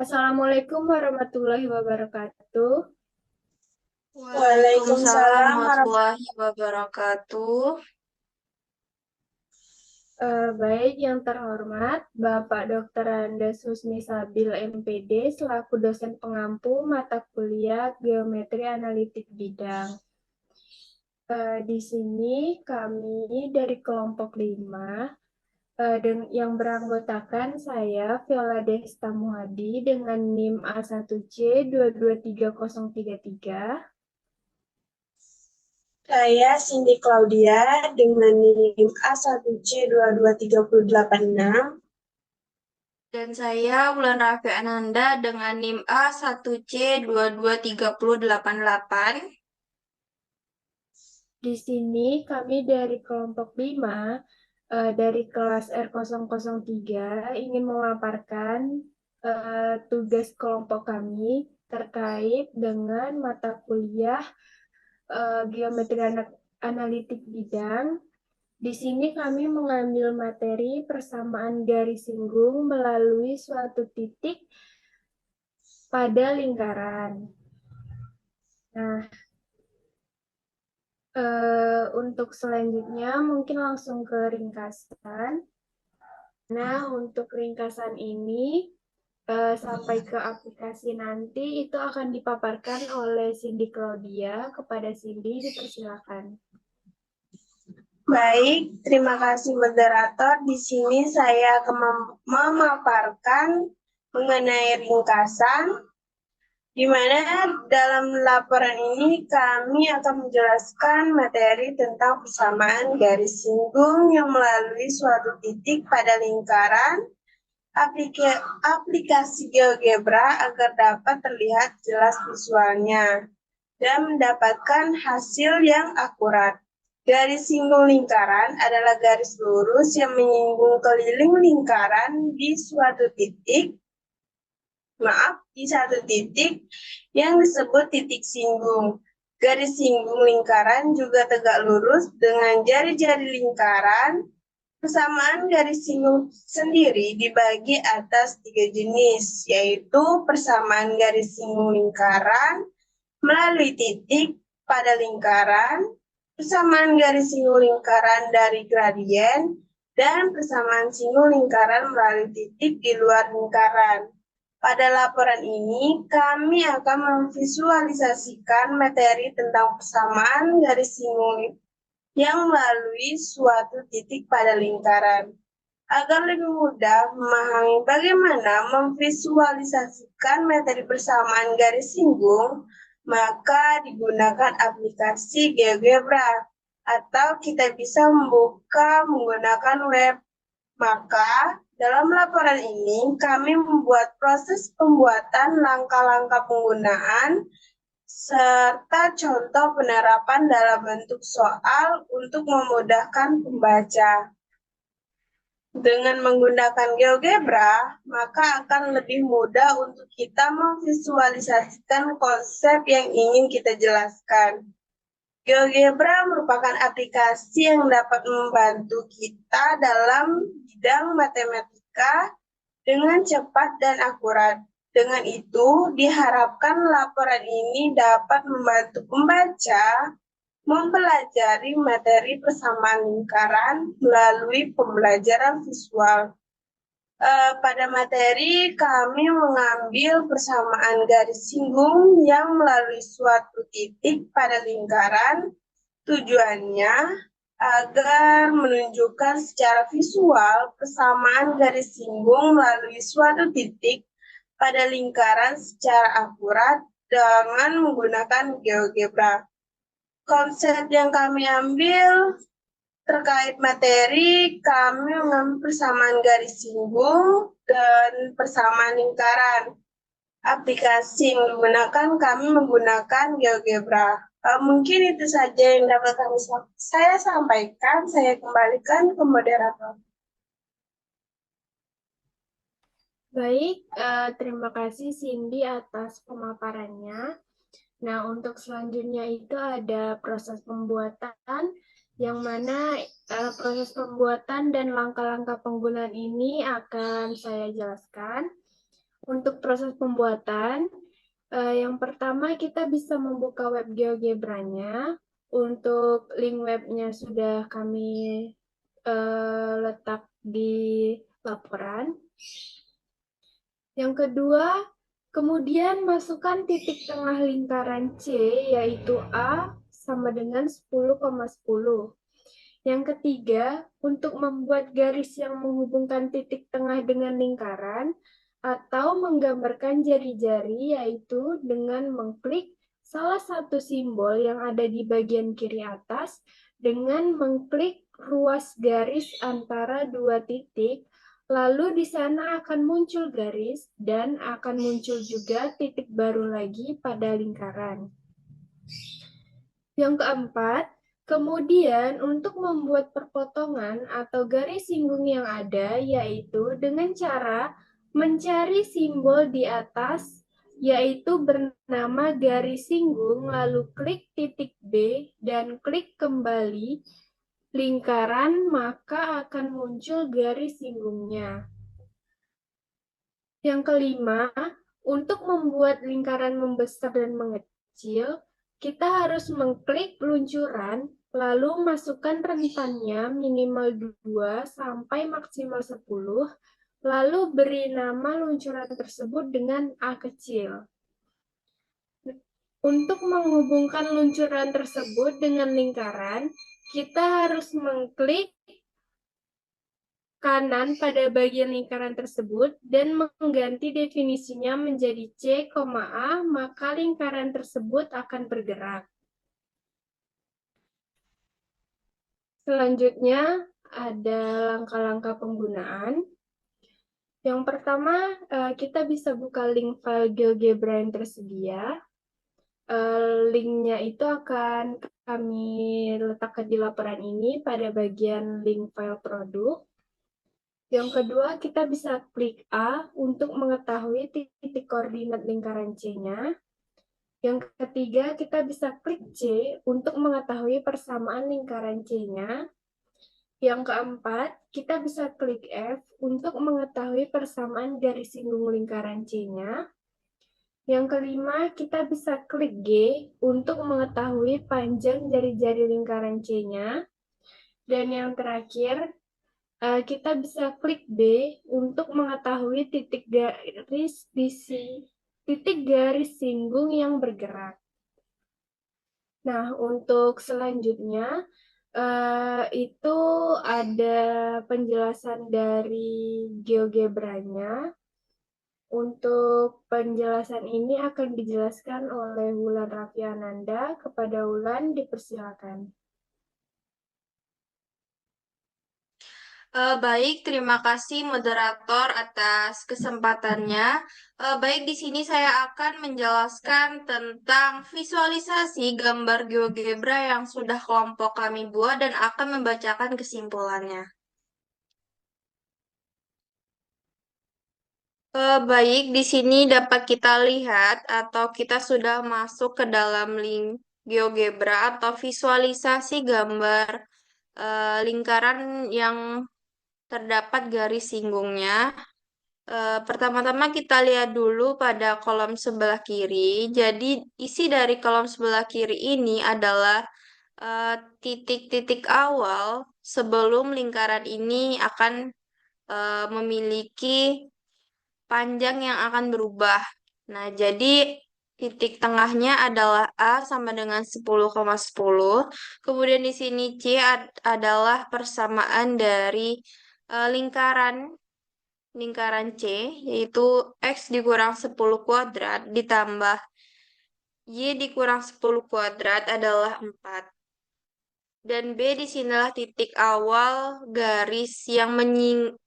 Assalamualaikum warahmatullahi wabarakatuh. Waalaikumsalam Waalaikumsalam warahmatullahi wabarakatuh. Baik, yang terhormat Bapak Dr. Andes Husni Sabil MPD selaku dosen pengampu mata kuliah Geometri Analitik Bidang. Di sini kami dari kelompok 5 dan yang beranggotakan saya Viola Desta Muhadi dengan NIM A1C 223033. Saya Cindy Claudia dengan NIM A1C 22386. Dan saya Wulan Rafi Ananda dengan NIM A1C 22388. Di sini kami dari kelompok 5 dari kelas R003 ingin memaparkan tugas kelompok kami terkait dengan mata kuliah geometri analitik bidang. Di sini kami mengambil materi persamaan garis singgung melalui suatu titik pada lingkaran. Nah, untuk selanjutnya mungkin langsung ke ringkasan. Nah, untuk ringkasan ini sampai ke aplikasi nanti itu akan dipaparkan oleh Cindy Claudia. Kepada Cindy, dipersilakan. Baik, terima kasih moderator. Di sini saya akan memaparkan mengenai ringkasan, di mana dalam laporan ini kami akan menjelaskan materi tentang persamaan garis singgung yang melalui suatu titik pada lingkaran, aplikasi GeoGebra agar dapat terlihat jelas visualnya dan mendapatkan hasil yang akurat. Garis singgung lingkaran adalah garis lurus yang menyinggung keliling lingkaran di suatu titik, di satu titik yang disebut titik singgung. Garis singgung lingkaran juga tegak lurus dengan jari-jari lingkaran. Persamaan garis singgung sendiri dibagi atas 3 jenis, yaitu persamaan garis singgung lingkaran melalui titik pada lingkaran, persamaan garis singgung lingkaran dari gradien, dan persamaan singgung lingkaran melalui titik di luar lingkaran. Pada laporan ini, kami akan memvisualisasikan materi tentang persamaan garis singgung yang melalui suatu titik pada lingkaran. Agar lebih mudah memahami bagaimana memvisualisasikan materi persamaan garis singgung, maka digunakan aplikasi GeoGebra, atau kita bisa membuka menggunakan web. Maka, dalam laporan ini kami membuat proses pembuatan langkah-langkah penggunaan serta contoh penerapan dalam bentuk soal untuk memudahkan pembaca. Dengan menggunakan GeoGebra, maka akan lebih mudah untuk kita memvisualisasikan konsep yang ingin kita jelaskan. GeoGebra merupakan aplikasi yang dapat membantu kita dalam bidang matematika dengan cepat dan akurat. Dengan itu, diharapkan laporan ini dapat membantu pembaca mempelajari materi persamaan lingkaran melalui pembelajaran visual. Pada materi, kami mengambil persamaan garis singgung yang melalui suatu titik pada lingkaran. Tujuannya agar menunjukkan secara visual persamaan garis singgung melalui suatu titik pada lingkaran secara akurat dengan menggunakan GeoGebra. Konsep yang kami ambil terkait materi, kami mengambil persamaan garis singgung dan persamaan lingkaran. Aplikasi yang digunakan, kami menggunakan GeoGebra. Mungkin itu saja yang dapat saya sampaikan. Saya kembalikan ke moderator. Baik, terima kasih Cindy atas pemaparannya. Nah, untuk selanjutnya itu ada proses pembuatan, yang mana proses pembuatan dan langkah-langkah penggunaan ini akan saya jelaskan. Untuk proses pembuatan, yang pertama kita bisa membuka web GeoGebra-nya. Untuk link webnya sudah kami letak di laporan. Yang kedua, kemudian masukkan titik tengah lingkaran C, yaitu A, sama dengan 10,10. Yang ketiga, untuk membuat garis yang menghubungkan titik tengah dengan lingkaran, atau menggambarkan jari-jari, yaitu dengan mengklik salah satu simbol yang ada di bagian kiri atas, dengan mengklik ruas garis antara dua titik, lalu di sana akan muncul garis dan akan muncul juga titik baru lagi pada lingkaran. Yang keempat, kemudian untuk membuat perpotongan atau garis singgung yang ada, yaitu dengan cara mencari simbol di atas, yaitu bernama garis singgung, lalu klik titik B dan klik kembali lingkaran, maka akan muncul garis singgungnya. Yang kelima, untuk membuat lingkaran membesar dan mengecil, kita harus mengklik luncuran, lalu masukkan rentannya minimal 2 sampai maksimal 10, lalu beri nama luncuran tersebut dengan A kecil. Untuk menghubungkan luncuran tersebut dengan lingkaran, kita harus mengklik kanan pada bagian lingkaran tersebut dan mengganti definisinya menjadi C, A, maka lingkaran tersebut akan bergerak. Selanjutnya ada langkah-langkah penggunaan. Yang pertama, kita bisa buka link file GeoGebra yang tersedia. Linknya itu akan kami letakkan di laporan ini pada bagian link file produk. Yang kedua, kita bisa klik A untuk mengetahui titik koordinat lingkaran C-nya. Yang ketiga, kita bisa klik C untuk mengetahui persamaan lingkaran C-nya. Yang keempat, kita bisa klik F untuk mengetahui persamaan garis singgung lingkaran C-nya. Yang kelima, kita bisa klik G untuk mengetahui panjang jari-jari lingkaran C-nya. Dan yang terakhir, kita bisa klik B untuk mengetahui titik garis singgung yang bergerak. Nah, untuk selanjutnya itu ada penjelasan dari GeoGebra-nya. Untuk penjelasan ini akan dijelaskan oleh Wulan Raffiananda. Kepada Wulan, dipersilakan. Baik, terima kasih moderator atas kesempatannya. Baik, di sini saya akan menjelaskan tentang visualisasi gambar GeoGebra yang sudah kelompok kami buat dan akan membacakan kesimpulannya. Baik, di sini dapat kita lihat atau kita sudah masuk ke dalam link GeoGebra atau visualisasi gambar lingkaran yang terdapat garis singgungnya. Pertama-tama kita lihat dulu pada kolom sebelah kiri. Jadi isi dari kolom sebelah kiri ini adalah titik-titik awal sebelum lingkaran ini akan memiliki panjang yang akan berubah. Nah, jadi titik tengahnya adalah A sama dengan 10,10. Kemudian di sini C adalah persamaan dari lingkaran C, yaitu X dikurang 10 kuadrat ditambah Y dikurang 10 kuadrat adalah 4. Dan B disinilah titik awal garis yang menyinggung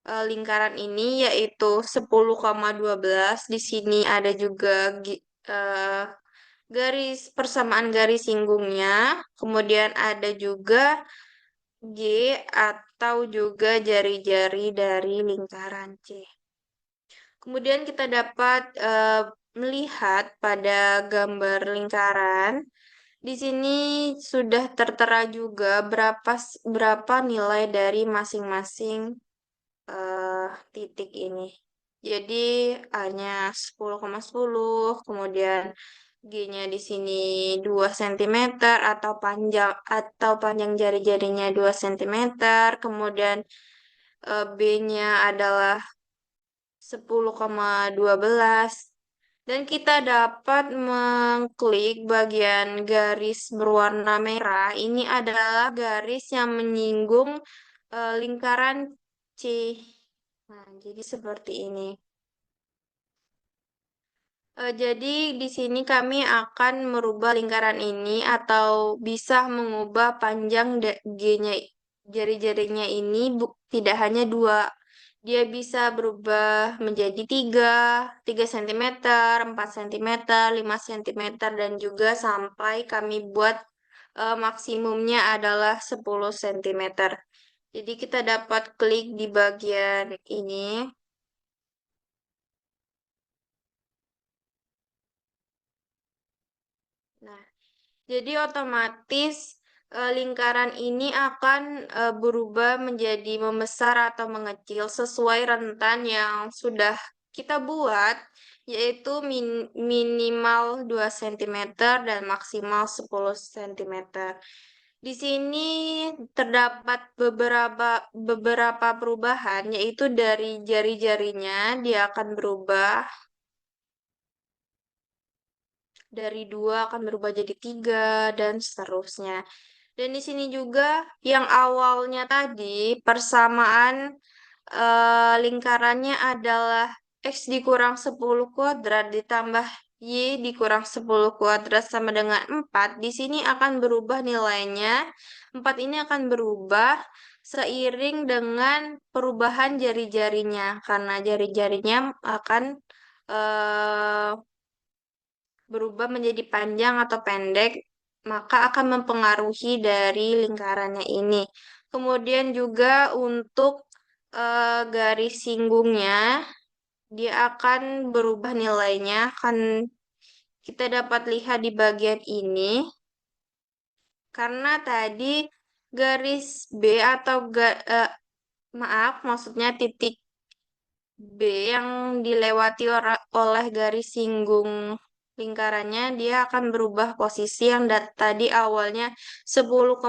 lingkaran ini, yaitu 10,12. Di sini ada juga garis persamaan garis singgungnya. Kemudian ada juga G atau juga jari-jari dari lingkaran C. Kemudian kita dapat melihat pada gambar lingkaran. Di sini sudah tertera juga berapa nilai dari masing-masing titik ini. Jadi A-nya 10,10, kemudian G-nya di sini 2 cm atau panjang jari-jarinya 2 cm, kemudian B-nya adalah 10,12. Dan kita dapat mengklik bagian garis berwarna merah. Ini adalah garis yang menyinggung lingkaran C. Nah, jadi seperti ini. Jadi di sini kami akan merubah lingkaran ini atau bisa mengubah panjang G-nya, jari-jarinya ini tidak hanya 2. Dia bisa berubah menjadi 3 cm, 4 cm, 5 cm, dan juga sampai kami buat maksimumnya adalah 10 cm. Jadi kita dapat klik di bagian ini. Nah, jadi otomatis lingkaran ini akan berubah menjadi membesar atau mengecil sesuai rentan yang sudah kita buat, yaitu minimal 2 cm dan maksimal 10 cm. Di sini terdapat beberapa perubahan, yaitu dari jari-jarinya dia akan berubah dari 2 akan berubah jadi 3 dan seterusnya. Dan di sini juga yang awalnya tadi persamaan lingkarannya adalah X dikurang 10 kuadrat ditambah Y dikurang 10 kuadrat sama dengan 4. Di sini akan berubah nilainya. 4 ini akan berubah seiring dengan perubahan jari-jarinya. Karena jari-jarinya akan berubah menjadi panjang atau pendek, maka akan mempengaruhi dari lingkarannya ini. Kemudian juga untuk garis singgungnya, dia akan berubah nilainya. Kan kita dapat lihat di bagian ini, karena tadi garis B atau maaf, maksudnya titik B yang dilewati oleh garis singgung lingkarannya, dia akan berubah posisi yang tadi awalnya 10,12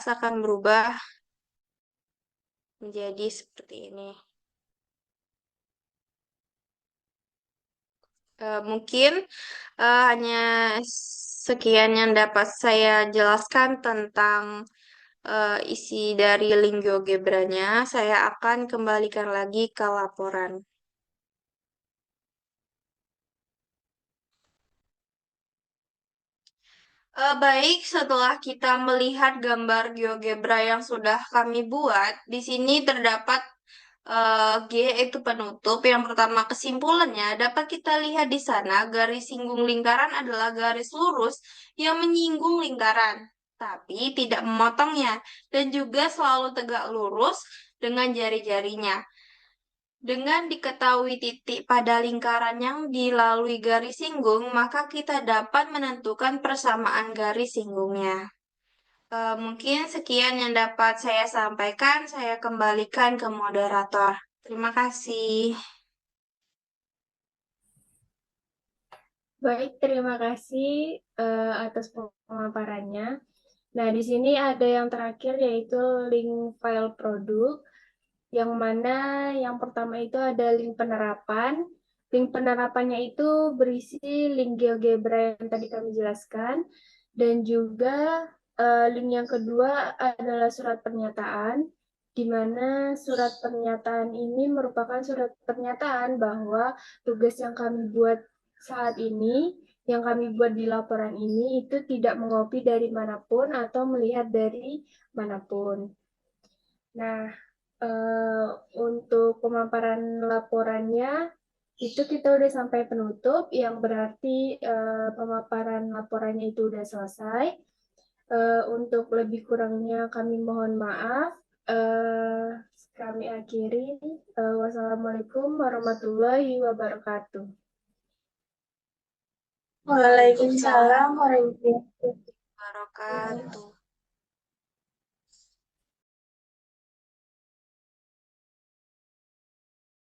akan berubah menjadi seperti ini. Mungkin hanya sekian yang dapat saya jelaskan tentang isi dari link GeoGebra-nya. Saya akan kembalikan lagi ke laporan. Baik, setelah kita melihat gambar GeoGebra yang sudah kami buat, di sini terdapat G itu penutup. Yang pertama, kesimpulannya dapat kita lihat di sana garis singgung lingkaran adalah garis lurus yang menyinggung lingkaran, tapi tidak memotongnya, dan juga selalu tegak lurus dengan jari-jarinya. Dengan diketahui titik pada lingkaran yang dilalui garis singgung, maka kita dapat menentukan persamaan garis singgungnya. Mungkin sekian yang dapat saya sampaikan. Saya kembalikan ke moderator. Terima kasih. Baik, terima kasih atas pemaparannya. Nah, di sini ada yang terakhir yaitu link file produk, yang mana yang pertama itu ada link penerapan. Link penerapannya itu berisi link GeoGebra yang tadi kami jelaskan, dan juga link yang kedua adalah surat pernyataan, di mana surat pernyataan ini merupakan surat pernyataan bahwa tugas yang kami buat saat ini, yang kami buat di laporan ini, itu tidak mengopi dari manapun atau melihat dari manapun. Nah, untuk pemaparan laporannya, itu kita udah sampai penutup, yang berarti pemaparan laporannya itu udah selesai. Untuk lebih kurangnya kami mohon maaf. Kami akhiri. Wassalamualaikum warahmatullahi wabarakatuh. Waalaikumsalam warahmatullahi wabarakatuh. Wabarakatuh.